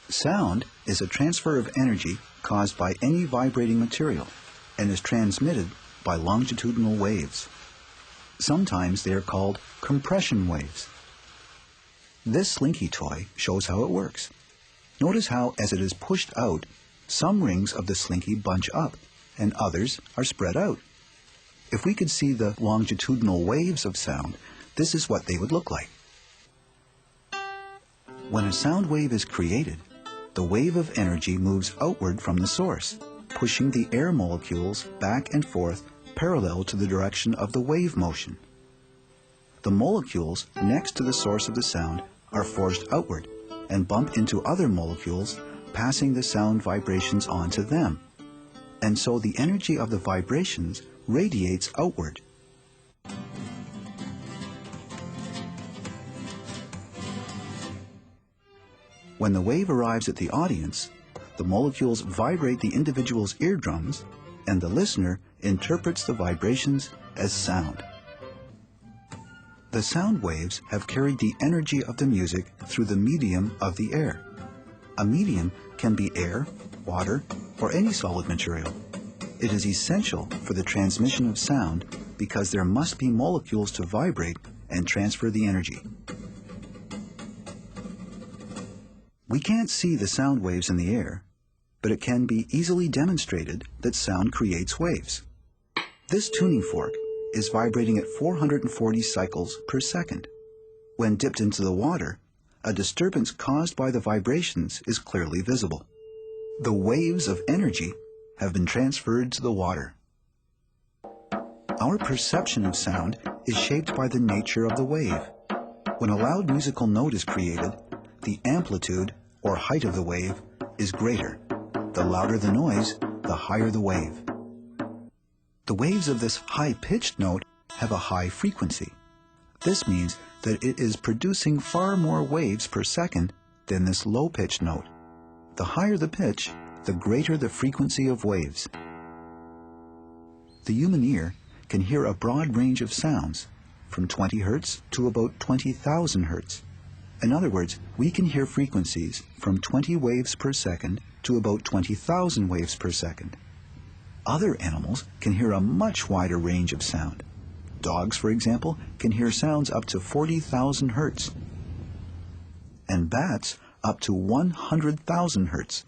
Sound is a transfer of energy caused by any vibrating material and is transmitted by longitudinal waves. Sometimes they are called compression waves. This Slinky toy shows how it works. Notice how, as it is pushed out, some rings of the Slinky bunch up and others are spread out. If we could see the longitudinal waves of sound, this is what they would look like. When a sound wave is created, the wave of energy moves outward from the source, pushing the air molecules back and forth parallel to the direction of the wave motion. The molecules next to the source of the sound are forced outward and bump into other molecules, passing the sound vibrations on to them. And so the energy of the vibrations radiates outward. When the wave arrives at the audience, the molecules vibrate the individual's eardrums, and the listener interprets the vibrations as sound. The sound waves have carried the energy of the music through the medium of the air. A medium can be air, water, or any solid material. It is essential for the transmission of sound because there must be molecules to vibrate and transfer the energy. We can't see the sound waves in the air, but it can be easily demonstrated that sound creates waves. This tuning fork is vibrating at 440 cycles per second. When dipped into the water, a disturbance caused by the vibrations is clearly visible. The waves of energy have been transferred to the water. Our perception of sound is shaped by the nature of the wave. When a loud musical note is created, the amplitude or height of the wave is greater. The louder the noise, the higher the wave. The waves of this high-pitched note have a high frequency. This means that it is producing far more waves per second than this low-pitched note. The higher the pitch, the greater the frequency of waves. The human ear can hear a broad range of sounds, from 20 Hz to about 20,000 Hz. In other words, we can hear frequencies from 20 waves per second to about 20,000 waves per second. Other animals can hear a much wider range of sound. Dogs, for example, can hear sounds up to 40,000 Hz, and bats up to 100,000 Hz.